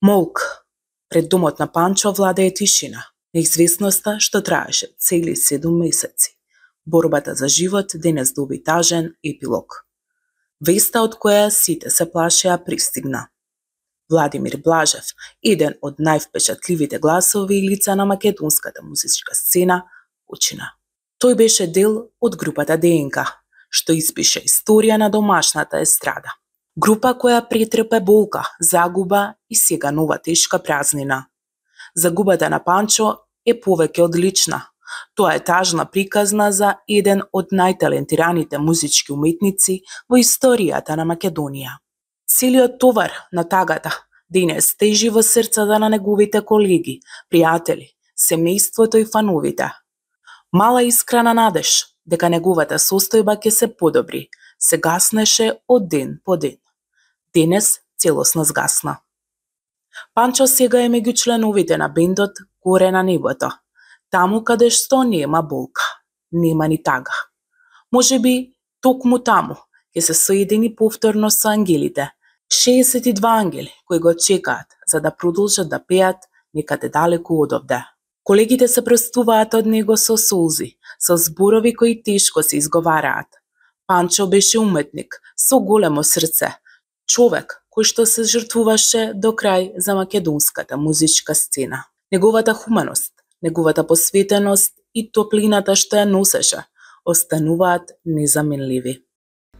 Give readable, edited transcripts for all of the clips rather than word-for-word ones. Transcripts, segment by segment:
Молк. Пред домот на Панчо владее тишина. Неизвестноста што траеше цели 7 месеци. Борбата за живот денес доби тажен епилог. Веста од која сите се плашеа пристигна. Владимир Блажев, еден од највпечатливите гласови и лица на македонската музичка сцена, почина. Тој беше дел од групата ДНК, што испише историја на домашната естрада. Група која претрпе болка, загуба и сега нова тешка празнина. Загубата на Панчо е повеќе од лична. Тоа е тажна приказна за еден од најталентираните музички уметници во историјата на Македонија. Целиот товар на тагата денес тежи во срцата на неговите колеги, пријатели, семејството и фановите. Мала искрена надеж дека неговата состојба ќе се подобри, се гаснеше од ден по ден. Денес целосно згасна. Панчо сега е меѓу членовите на бендот Горе на небото, таму каде што нема болка, нема ни тага. Можеби токму таму ќе се соедини повторно со ангелите, 62 ангели кои го чекаат за да продолжат да пеат некаде далеку одовде. Колегите се простуваат од него со солзи, со зборови кои тешко се изговараат. Панчо беше уметник со големо срце, човек кој што се жртвуваше до крај за македонската музичка сцена. Неговата хуманост, неговата посветеност и топлината што ја носеше остануваат незаменливи.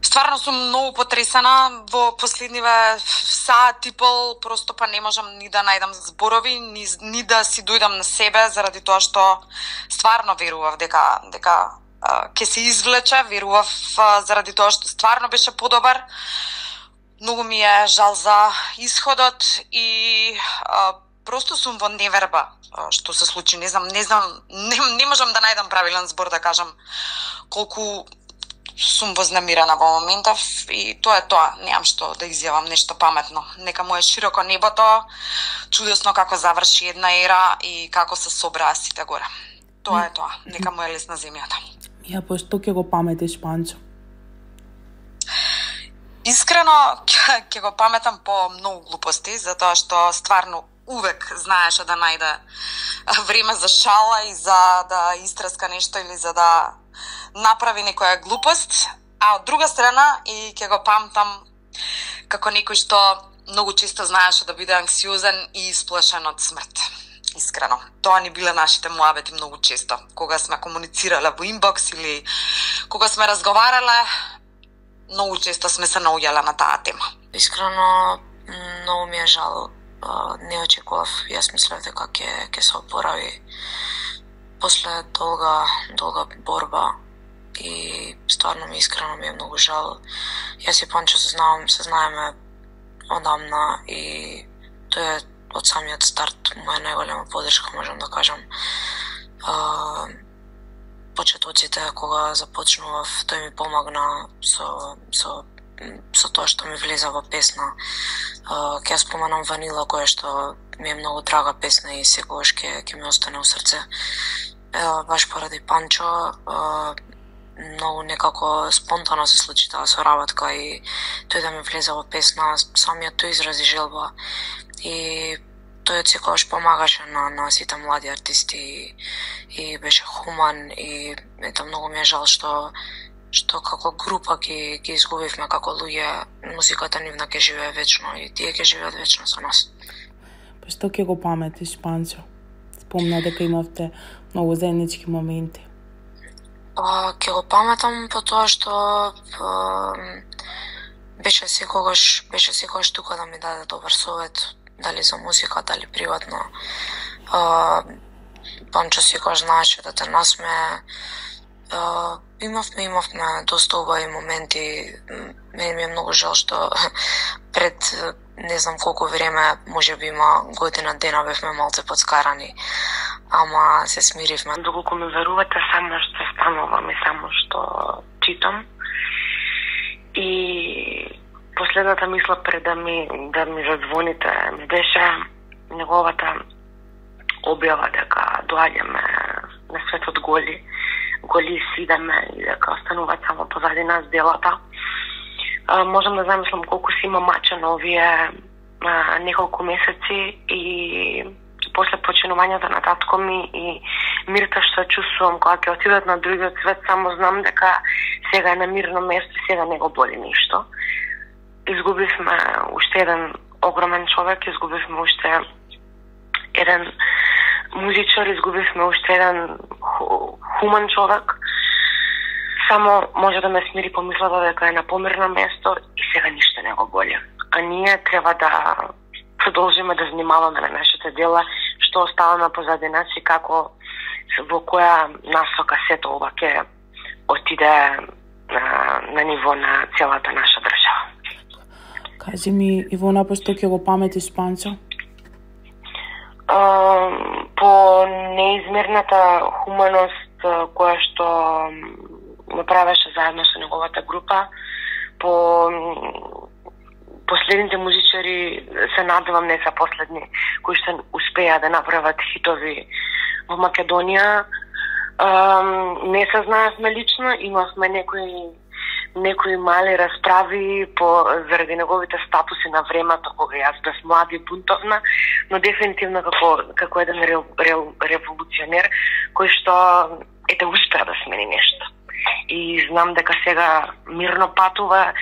Стварно сум многу потресена во последниве саат и пол, просто па не можам ни да најдам зборови, ни да си дојдам на себе, заради тоа што стварно верував дека ќе се извлече, верував заради тоа што стварно беше подобар. Многу ми е жал за исходот и просто сум во неверба што се случи. Не можам да најдам правилен збор да кажам колку сум вознемирена во моментов и тоа е тоа. Немам што да изјавам нешто паметно. Нека му е широко небото, чудесно како заврши една ера и како се собраа сите горе. Тоа е тоа. Нека му е лесна земјата. Ја по што ќе го паметиш Панчо? Искрено ќе го паметам по многу глупости, затоа што стварно увек знаеше да најде време за шала и за да истреска нешто или за да направи некоја глупост, а од друга страна и ќе го памтам како некој што многу често знаеше да биде анксиозен и исплашен од смрт. Искрено. Тоа ни биле нашите муабети многу често. Кога сме комуницирале во инбокс или кога сме разговарале, многу често сме се наоѓале на таа тема. Искрено, многу ми е жал. Не очекував. Јас мислев дека ќе се опорави после долга борба и стварно ми искрено ми е многу жал. Јас и Панчо се знаеме одамна и тој е од самиот старт моја најголема поддршка, можам да кажам. Почетоците кога започнував, тој ми помогна со тоа што ми влеза во песна. Ќе ја споменам Ванила, која што ми е многу драга песна и секогаш ќе ми остане у срце. Баш поради Панчо, многу некако спонтано се случи таа соработка и тој да ми влезе во песна, самиот тој изрази желба и тој секогаш помагаше на сите млади артисти и беше хуман и ето многу ми е жал што како група ги изгубивме како луѓе. Музиката нивна ќе живее вечно и тие ќе живеат вечно со нас. Па што ќе го паметиш Панчо? Спомна дека имавте многу заеднички моменти. Ќе го паметам по тоа што беше секогаш тука да ми даде добар совет, дали за музика, дали приватно. Панчо секогаш знаеше да те насмее. Имавме доста убави моменти. Мене ми е многу жал што пред не знам колку време, можеби има година дена бевме малце подскарани, ама се смиривме. Доколку ме верувате, само што станувам и само што читам. И последната мисла пред да ми задзвоните ми беше неговата објава дека доаѓаме на светот голи сидеме и дека остануваат само позади нас делата. Можам да замислам колку си има мачено овие неколку месеци и после починувањето на татко ми и мирта што чувствувам кога ќе отидат на другиот свет, само знам дека сега е на мирно место и сега не го боли ништо. Изгубивме уште еден огромен човек, изгубивме уште еден музичар, изгубивме уште еден хуман човек. Само може да ме смири помислата дека е на помирно место и сега ништо не го боли. А ние треба да продолжиме да внимаваме на нашите дела, што оставаме позади нас и како во која насока сето ова ќе отиде на ниво на целата наша држава. Кажи ми, Ивона, пошто ќе го паметиш Панчо? По неизмерната хуманост која што направеше заедно со неговата група, по последните музичари, се надевам не се последни, кои што успеа да направат хитови во Македонија. Не се знаевме лично, имавме некои мали расправи заради неговите статуси на времето кога јас бев млада и бунтовна, но дефинитивно како еден револуционер кој што успеа да смени нешто. И знам дека сега мирно патува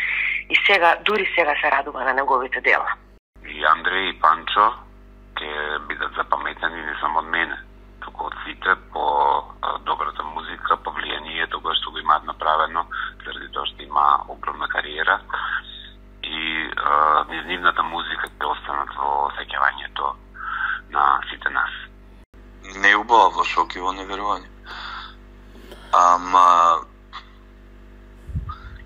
и дури сега се радува на неговите дела. И Андреј и Панчо ќе бидат запаметени не само од мене, туку од сите по добрата музика, по влијанието кое што го имаат направено, заради тоа што има огромна кариера и низ нивната музика ќе останат во сеќавањето на сите нас. Не е убава во шок и во неверување. Ама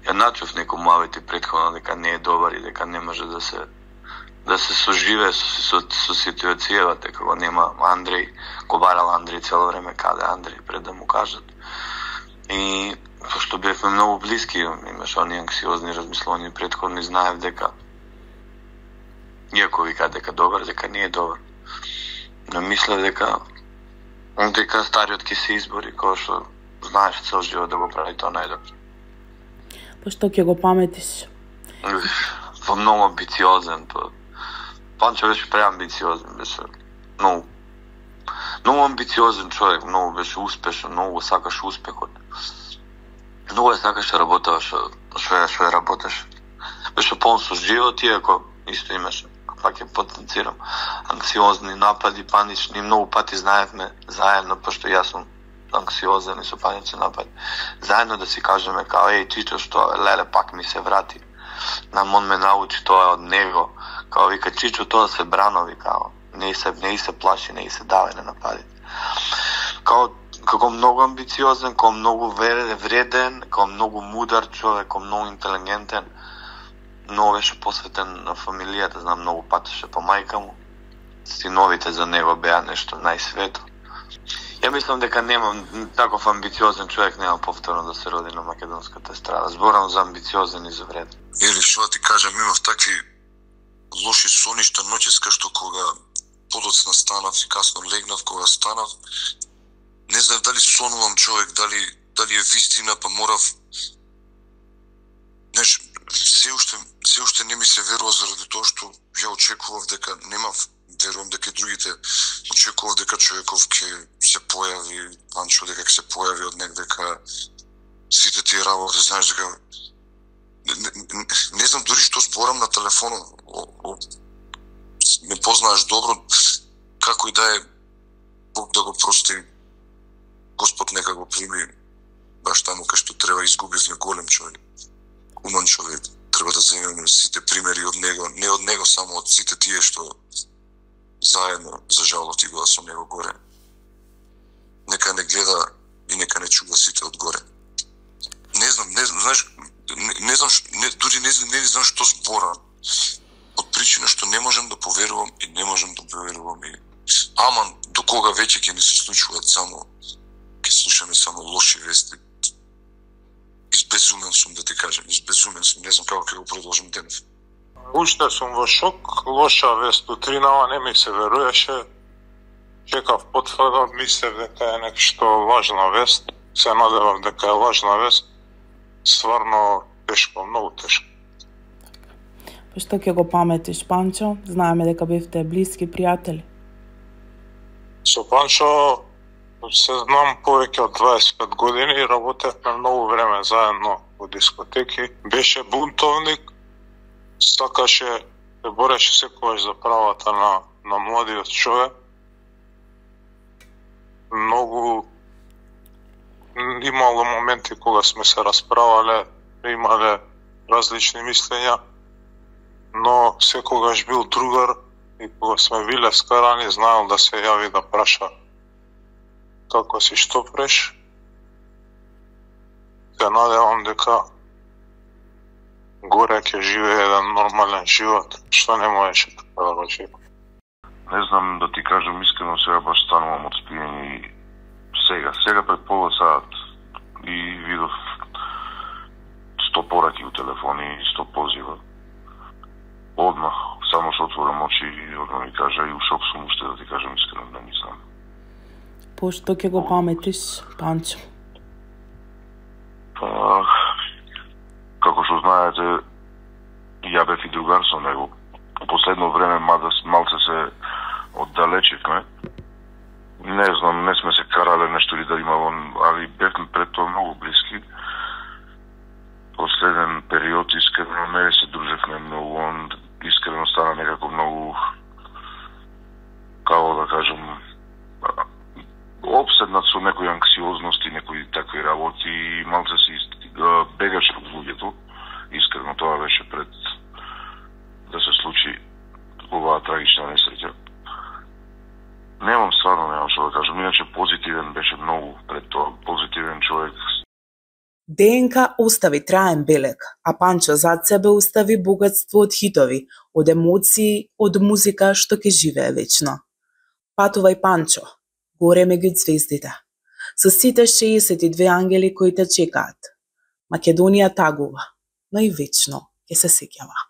ја начув некој муавети претходно дека не е добар и дека не може да се соживе со ситуацијата, дека го нема Андреј, го барал Андреј цело време, каде Андреј, пред да му кажат. И пошто бевме многу блиски, имаш они анксиозни размислувања претходни, знаев дека иако вика дека добар, дека не е добар. Но мислев дека стариот ќе се избори, кој што знаеш цел живот да го прави тоа најдобро. Пошто ќе го паметиш? Во многу амбициозен. Панчо беше преамбициозен, беше многу амбициозен човек, многу беше успешен, многу сакаше успехот. Многу сакаше работа што ја работеше. Беше полн со живот, иако исто имаше, пак ја потенцирам, анксиозни напади, панични, многу пати знаевме заедно, пошто јас сум анксиозен и со панични напади. Заедно да си кажеме као, Чичо, што леле пак ми се врати. Он ме научи тоа од него. Као вика, Чичо, тоа се бранови, као. Не се плаши, не се давај на напади. Како многу амбициозен, како многу вреден, како многу мудар човек, како многу интелигентен. Многу беше посветен на фамилијата, знам, многу патеше по мајка му. Синовите за него беа нешто најсвето. Ја мислам дека нема таков амбициозен човек нема повторно да се роди на македонската естрада. Зборам за амбициозен и за вреден. Или што ти кажам, имав такви лоши соништа ноќеска што кога подоцна станав и касно легнав, кога станав, не знам дали сонувам човек, дали е вистина, па морав се уште не ми се верува заради тоа што ја очекував дека немав, верувам дека другите очекував дека човеков ќе се појави, Панчо дека ќе се појави од негде, дека сите тие работи, знаеш дека не знам дури што зборам на телефонот. Ме познаеш добро, како и да е, Бог да го прости, Господ нека го прими баш таму кај што треба, изгубивме голем човек, умен човек. Треба да земеме сите примери од него, не од него само, од сите тие што заедно, за жал, отигува со него горе. Нека не гледа и нека не чува сите од горе. Не знам, знаеш, дури не знам што зборам. Од причина што не можам да поверувам и не можам да поверувам и аман до кога веќе ќе ни се случуваат само, ќе слушаме само лоши вести. Избезумен сум, да ти кажам, избезумен сум, не знам како ќе го продолжим денес. Уште сум во шок, лоша вест утринава, не ми се веруеше. Чекав потврда, мислев дека е нешто важна вест, се надевав дека е важна вест. Стварно тешко, многу тешко. Пошто ќе го паметиш Панчо, знаеме дека бевте блиски пријатели. Со Панчо се знам повеќе од 25 години и работевме многу време заедно во дискотеки. Беше бунтовник, сакаше, се бореше секогаш за правата на младиот човек. Многу имало моменти кога сме се расправале, имале различни мислења, но секогаш бил другар и кога сме биле скарани, знаел да се јави да праша како си, што преш. Се надевам дека горе ќе живее еден нормален живот, што не можеше така да го живее. Не знам да ти кажам искрено, сега баш станувам од спиење и сега пред пола саат и видов 100 пораки у телефони и 100 позива. Одмах, само што отворам очи и одмах ми кажа и у шок сум уште, да ти кажам искрено, да не знам. Пошто ќе го паметиш Панчо? Како што знаете, ја бев и другар со него. Последно време малце се оддалечивме. Не знам, не сме се карале нешто ли да имало, али бевме пред тоа многу блиски. Последен период искрено не се дружевме многу, он искрено стана некако многу, како да кажем, обседнат со некои анксиозности, некои такви работи и малце се бегаше од луѓето. Искрено тоа беше пред да се случи оваа трагична несреќа. Немам што да кажам, иначе позитивен беше многу пред тоа, позитивен човек. ДНК остави траен белег, а Панчо зад себе остави богатство од хитови, од емоции, од музика што ќе живее вечно. Патувај Панчо, горе меѓу звездите, со сите 62 ангели кои те чекаат. Македонија тагува, но и вечно ќе се сеќава.